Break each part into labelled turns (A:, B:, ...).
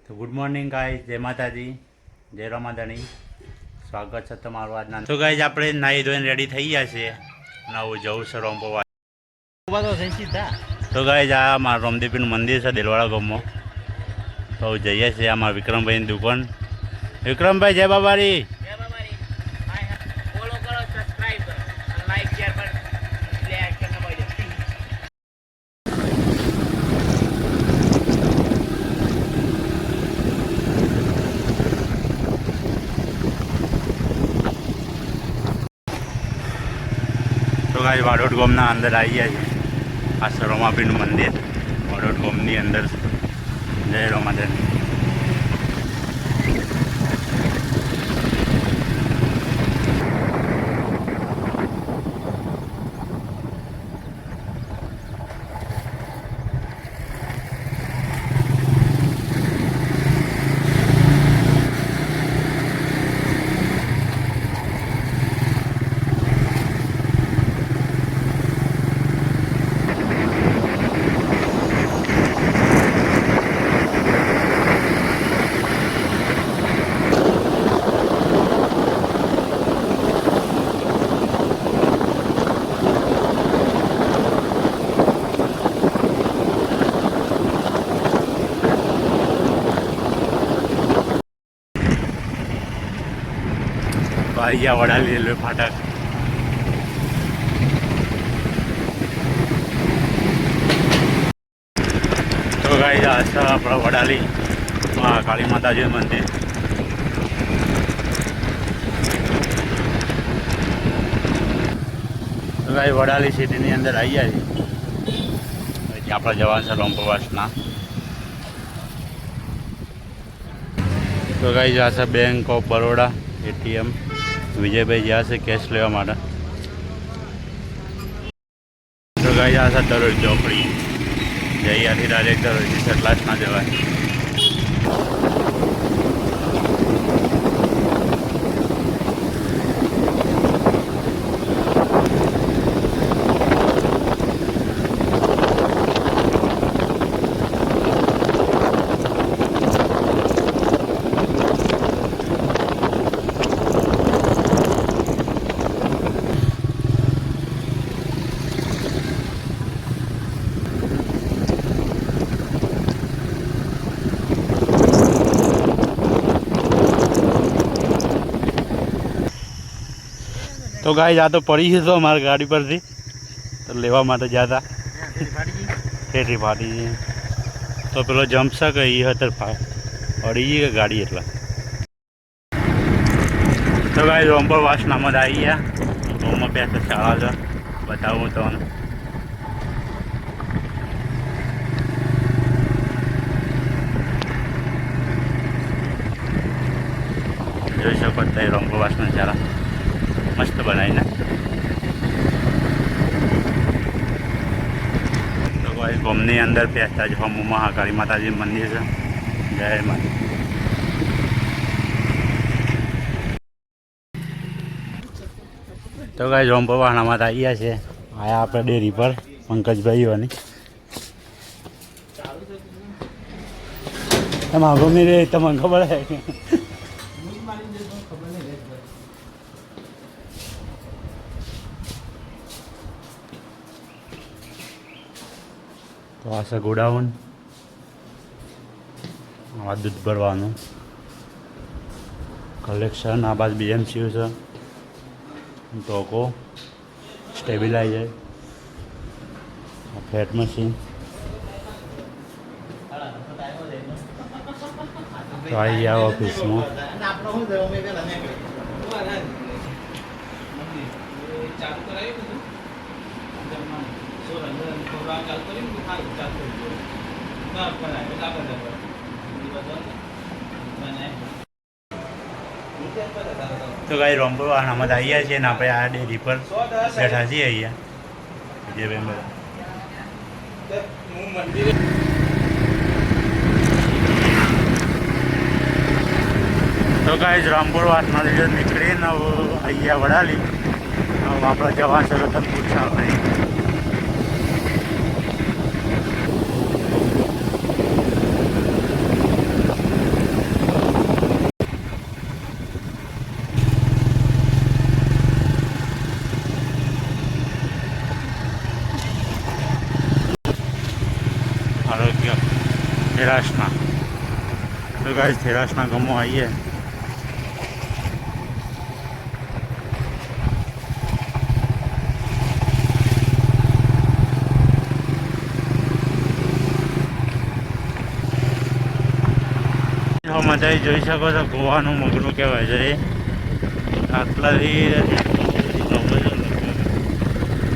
A: તો good morning guys, જય માતાજી, જય રમાદાણી. સ્વાગત છે તમારું આજના. તો ગાઈઝ આપણે નાહી ધોઈને રેડી થઈ ગયા છીએ અને આવું જવું છે રોમપવા. તો ગાઈઝ આ મારા રોમદેવીનું મંદિર છે દેલવાડા ગામમાં. તો જઈએ છીએ આ મારા વિક્રમભાઈની દુકાન. વિક્રમભાઈ જય બાબારી. તો ગાઈઝ વાડોદ ગામના અંદર આવી ગયા છે. આ છે રોમાપીરનું મંદિર વાડોદ ગામની અંદર. જય રોમાદાની. અહીંયા વડાલી રેલવે ફાટક. તો ગાઈઝ આ છે આપણા વડાલી કાળી માતાજી મંદિર. તો ગાઈઝ વડાલી સિટીની અંદર આવી ગયા છે. આપણે જવાનું છે રોમપ્રવાસના. તો ગાઈઝ આ છે bank of Baroda ATM. Vijaybhai જ્યાં છે કેશ લેવા માટે. તો ગાઈઝ આ છે દરોજ ચોકડી. અહીંયાથી ડાયરેક્ટ દરોજથી સટલાસ ના જવાય. તો ગાઈઝ આ તો પડી છે તો અમારી ગાડી પરથી તો લેવા માટે જતા ઠેઠી ફાટી ગઈ. તો પેલો જમ્પસા કે એ હતર પડી ગઈ કે ગાડી એટલા. તો ગાઈઝ રોમપ્રવાસનામાં જ આવી ગયા. રોમમાં બે શાળા છે બતાવું તમને. જોઈ શકો ત્યાં રોમપ્રવાસના શાળા મસ્ત બનાવીને. તો ભાઈ ગામની અંદર પહેરતા જ હમુમાં કાળી માતાજી મંદિર છે. જય માતા. તો ભાઈ રોમપ્રવાસનામાં આવી ગયા છે. આયા આપણે ડેરી પર પંકજભાઈઓની. એમાં ગમી રહે તમને ખબર છે. તો આ છે ગોડાઉન. આ દૂધ ભરવાનું કલેક્શન. આ બાજુ બીએમસીયુ છે. ટોકો સ્ટેબિલાઇઝર ફેટ મશીન. તો આવી ગયા ઓફિસમાં. તો ગાઈ રોમપ્રવાસનામાં આવી ગયા છીએ ને આપણે આ ડેરી પર બેઠા છીએ અહીંયા જે ભાઈ તો ગાઈ રામપુરવાસના લીધે નીકળીને અહીંયા વડાલી આપણે જવા છે રતનપુર સાહેબ. આરોગ્ય થેરાસના. તો ગાઈસ થેરાસના ગામમાં આવીએ. મજા જોઈ શકો છો, ગોવાનું મગનું કહેવાય છે. આટલાથી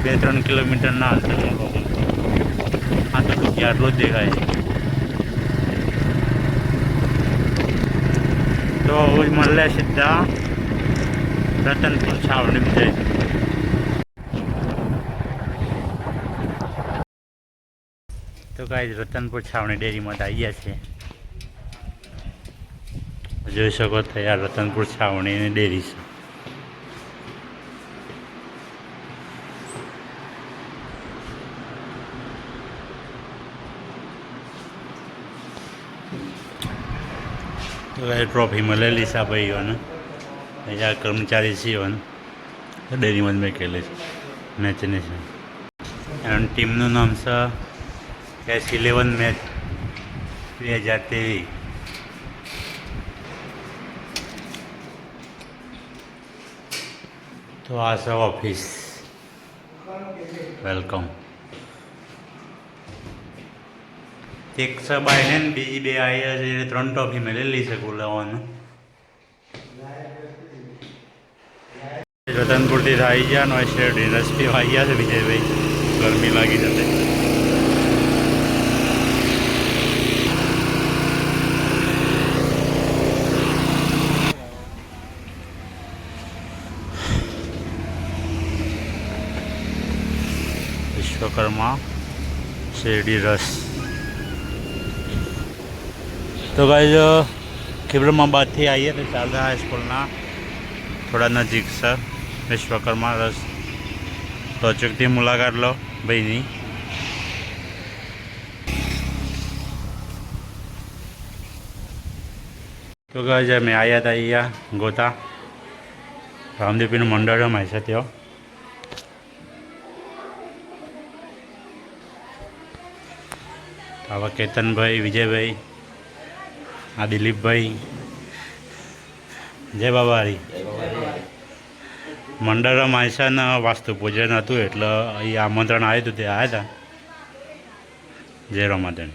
A: 2-3 કિલોમીટરના અંતરમાં આ તો આટલું જ દેખાય છે. તો મળે સીધા રતનપુર છાવણી જાય. તો કાંઈ રતનપુર છાવણી ડેરીમાં તો આવી ગયા છે. જોઈ શકો છો યાર, રતનપુર છાવણીની ડેરી છે. તો ટ્રોફી મળેલી છે ભાઈઓને. અહીંયા કર્મચારી છીએ ડેરીમાં જ મેં કહેલી છે મેચની છે. અને ટીમનું નામ છે S11 મેચ 2023. તો આ છે ઓફિસ. વેલકમ. એક છે બાઈને ને બીજી 2 આવી છે, 3 ટ્રોફી મળેલી છે ગુલાવાનું. રતનપુરથી આવી ગયા નો શેર ડિનર્સ પીવા આવી ગયા છે વિજયભાઈ. ગરમી લાગી જશે. વિશ્વકર્મા શેરડી રસ. તો ગાઈઝ ખીબ્રમાબાદથી આવીએ તો ચાલતા હાઈસ્કૂલના થોડા નજીક છે વિશ્વકર્મા રસ. તો અચૂકથી મુલાકાત લો ભાઈની. તો ગાઈઝ અમે આવ્યા હતા અહીંયા ગોતા રામદેવપીરનું મંડળ રમાય છે ત્યાં. આવા કેતનભાઈ, વિજયભાઈ, આ દિલીપભાઈ. જય બાબારી. મંડળ માયસાને વાસ્તુ પૂજન હતું એટલે અહીં આમંત્રણ આવ્યું હતું, તે આવ્યા હતા. જય રમાદન.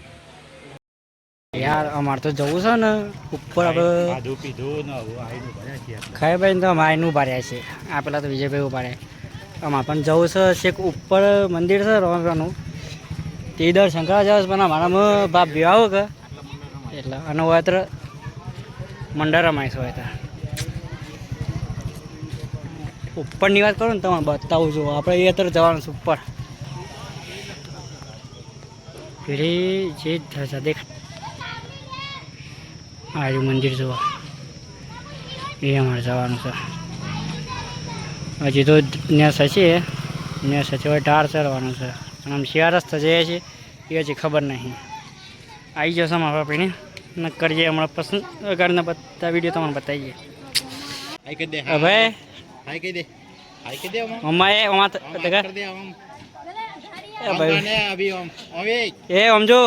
B: યાર અમારે તો જવું છે ને ઉપર. આપણે
A: ખાધું પીધું ને
B: ખાઈ ભાઈ તો અમારે એનું ઉભા રહ્યા છે. આ પેલા તો વિજયભાઈ ઉભા રહ્યા. અમારે પણ જવું છે છેક ઉપર મંદિર છે રમવાનું. તે દર્શન કરવા જાવ પણ અમારામાં બાપ વિવાહ કે એટલે અને હોય તો મંડળ રમાય છે. હોય તો ઉપરની વાત કરું ને તમે બતાવું છું. આપણે એ અત્યારે જવાનું છે ઉપર. પેલી જે ધજા દેખ આ મંદિર જોવા એ અમારે જવાનું છે. હજી તો ત્યાં સચી ત્યાં સચી હોય ઢાળ ચડવાનું છે. અને આમ શિયા રસ્તા જઈએ છીએ એ હજી ખબર નહીં. આવી જશે અમારા આપણે ન કરીએ હમણાં પસંદ વગરના બધા વિડીયો તમને બતાવીએ. હવે એ સમજો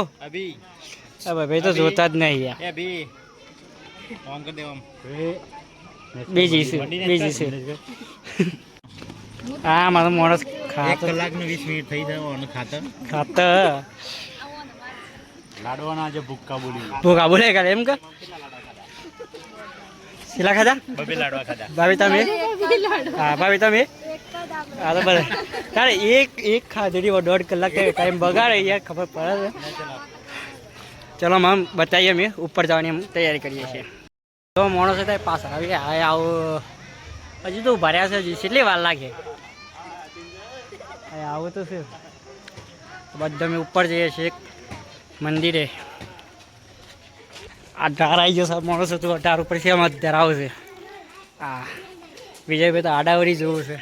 B: ભાઈ તો જોતા જ નહીં યાર. બીજી છે હા મારો માણસ ખાતર
A: 1 કલાક ને 20 મિનિટ થઈ જાય. ખાતર
B: ખાતર
A: લાડવાના આજે
B: ભૂકા બોલે કરે એમ કે શીલા ખાધા
A: બબે લાડવા ખાધા.
B: ભાભી તમે હા ભાભી તમે હા તો બરાબર. તારે એક ખાધેલી 1.5 કલાક ટાઈમ બગાડે યાર ખબર પડે છે. ચલો મેમ બતાવીએ અમે ઉપર જવાની એમ તૈયારી કરીએ છીએ. તો માણસો થાય પાછા આવી હા આવો હજી તો ઉભા રહ્યા છે. હજી કેટલી વાર લાગે આવું તો છે. બધા અમે ઉપર જઈએ છીએ મંદિરે. આ ધાર આવી જશે માણસો તો ધાર ઉપર છે એમાં ધાર આવશે. હા વિજયભાઈ તો આડાવડી જોવું છે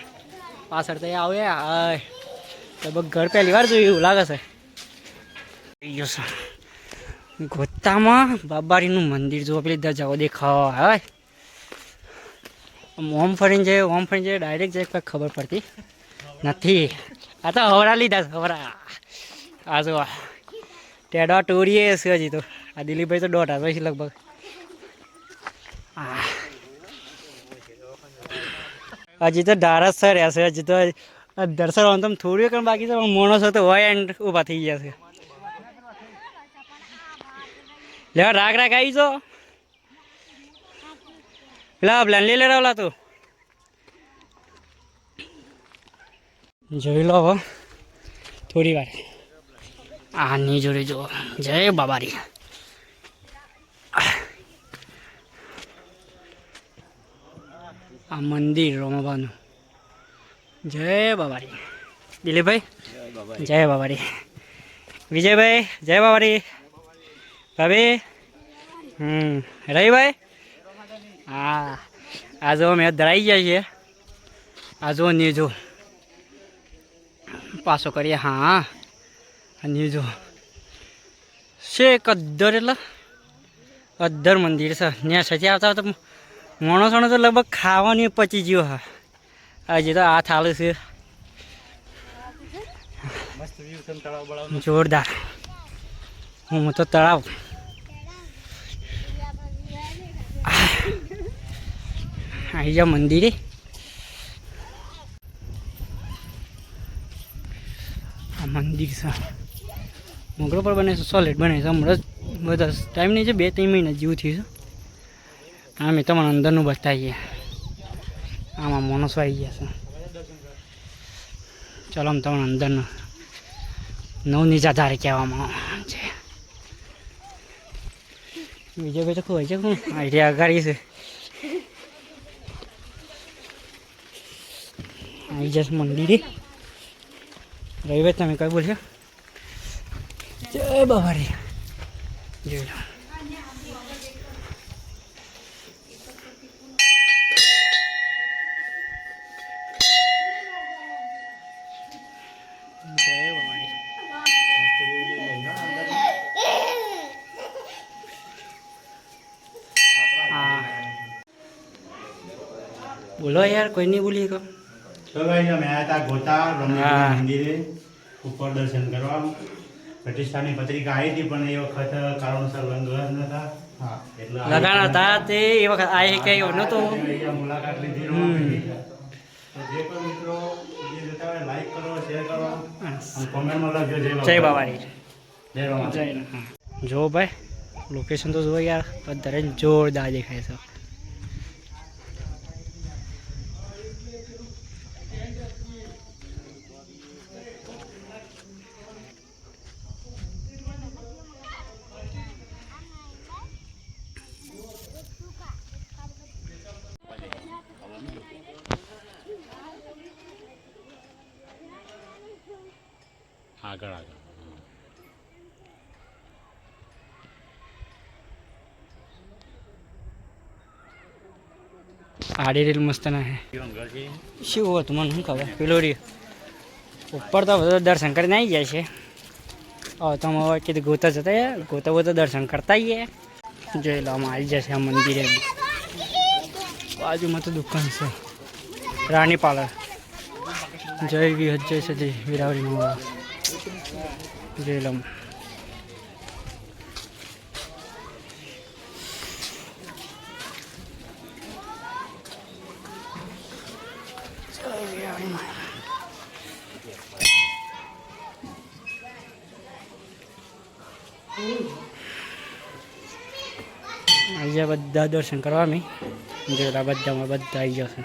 B: પાછળ તો આવે. હા તો ઘર પહેલી વાર જોયું એવું લાગે છે. ગોતામાં બાબારીનું મંદિર જો પેલી ધજાઓ દેખાવા આવે. ઓમ ફરીને જાય ડાયરેક્ટ જાય કંઈ ખબર પડતી નથી. આ તો હવરા લીધા છે હવરા. આ જો ટેડો ટોરીએ છે હજી તો. આ દિલીપભાઈ તો દોઢ આવે છે લગભગ. હજી તો ધારસ સર હશે. હજી તો દર્શન તમ થોડું કંઈ બાકી છે પણ માણસો તો હોય એન્ડ ઊભા થઈ ગયા છે. લેવા રાગ આવી જો પેલા પ્લાન લઈ લેવલા તું જોઈ લો હવે થોડી વાર આની જોડે જો જય બાબારી. આ મંદિર રોમાબાનું જય બાબારી. દિલીપભાઈ જય બાબારી. વિજયભાઈ જય બાબારી. ભાભી રવિભાઈ હા આ જો મેં ધરાઈ ગયા છીએ. આ જો ને જો પાછો કરીએ. હા અને જો છે એક અદ્ધર એટલે અદ્ધર મંદિર છે. ત્યાં સચી આવતા આવતા માણસોને તો લગભગ ખાવાની પચી ગયો. હા હજી તો આ થાળું છે જોરદાર. હું તો તળાવ આવી જાઓ મંદિરે. આ મંદિર છે મોગરો પર બને છે. સોલિડ બને છે. હમણાં બધા ટાઈમ નહીં છે 2-3 મહિના જેવું થયું છે. અમે તમને અંદરનું બતાવીએ. આમાં માણસો આવી ગયા છે. ચાલો આમ તમને અંદરનું નવનીચાધાર કહેવામાં છે. વિજયભાઈ તો હોય છે શું આઈડિયા અગાડી છે. આવી જશે મંદિરે. રવિભાઈ તમે કઈ બોલશો? જય બાબારી. જોઈ લો જય બાબારી. હા બોલો યાર કોઈ નહીં બોલીએ કો.
A: તો ભાઈ અમે આવ્યા હતા ગોતા બ્રહ્મા મંદિરે ઉપર દર્શન કરવા. પ્રતિષ્ઠાની પત્રિકા આવી હતી પણ એ વખત કારણોસર બંધ નતા. હા એટલે
B: લગાણ હતા તે એ વખત આ કઈ નહોતો
A: મુલાકાત લીધી. તો જે પણ મિત્રો વિડીયો જોતા હોય લાઈક કરો, શેર કરો અને કોમેન્ટમાં લખજો
B: જય બાબારી.
A: જય બાબા.
B: જય જો ભાઈ લોકેશન તો જુઓ યાર બધા જોરદાર દેખાય છે.
A: આગળ આગળ
B: આડી રેલ મસ્ત ના હે. શું હતું મને શું ખબર. પેલો રહ્યો ઉપર તો બધા દર્શન કરીને આવી જાય છે. હવે તમે હવે કીધું ગોતા જતા ગોતા ગોતા દર્શન કરતા આવીએ. જોઈ લો આમાં આવી જશે આ મંદિરે. બાજુમાં તો દુકાન છે રાણી પાર્લર. જય વિહત જય સજી વિરાવરી મોવા. જોઈ લો આજે બધા દર્શન કરવા મેં જોયેલા બધામાં બધા આવી જશે.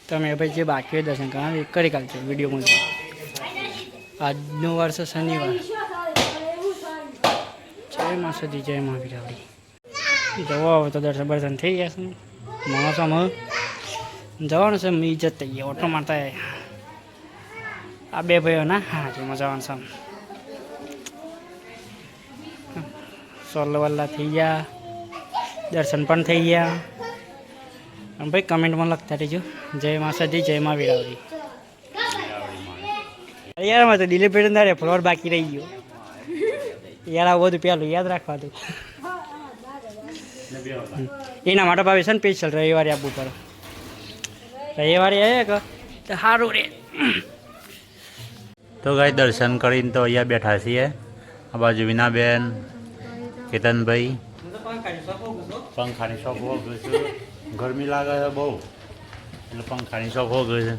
B: તમે ભાઈ જે બાકી હોય દર્શન કરવા કરી કાઢજો વિડીયોમાં. આજનો વાર છે શનિવાર. જય માં સદી જય માં વિરાવડી. જવા હવે તો દર્શન થઈ ગયા છે. માણસોમાં જવાનું છે ઇજ્જત થઈ ગયા. ઓટો મારતા આ બે ભાઈઓ ના હા જેમાં જવાનું છે. સોલ્લો વલ્લા થઈ ગયા. દર્શન પણ થઈ ગયા. અને ભાઈ કમેન્ટમાં લખતા રહેજો જય માં સદી જય માં વિરાવડી. યાર માં તો દિલીપભાઈ ના ફ્લોર બાકી રહી ગયો યાર. આવું બધું પેલું યાદ રાખવા દઉં. એના માટે ભાવે છે ને સ્પેશિયલ રવિવારે આવવું પડે. રવિવારે આવે કે તો સારું રે.
A: તો ગાય દર્શન કરીને તો અહીંયા બેઠા છીએ. આ બાજુ વિનાબેન, કેતનભાઈ. પંખાની શોપ હો ગયું છે, ગરમી લાગે છે બહુ એટલે પંખાની શોપ હો ગયું છે.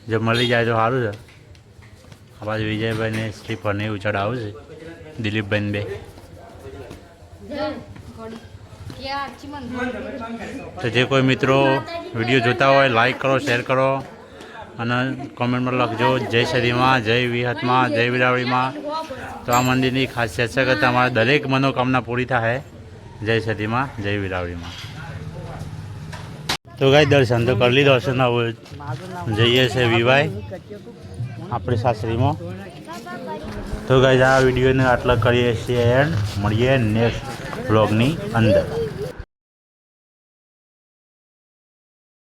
A: જો મળી જાય તો સારું છે. આ બાજુ વિજયભાઈને સ્લીપરને એવું ચડાવું છે, દિલીપભાઈને બે. તો જે કોઈ મિત્રો વિડીયો જોતા હોય લાઈક કરો, શેર કરો અને કોમેન્ટમાં લખજો જય સદીમાં, જય વિહતમાં, જય વિરાવળીમાં. તો આ મંદિરની ખાસિયત છે કે તમારા દરેક મનોકામના પૂરી થાય. જય સદીમાં, જય વિરાવળીમાં. તો ગાય દર્શન તો કરી લીધો હશે ને હવે જઈએ છે વિવાય આપણે સાસરીમાં. તો ગાય આ વિડીયોને આટલા કરીએ છીએ એન્ડ મળીએ નેક્સ્ટ વ્લોગની અંદર.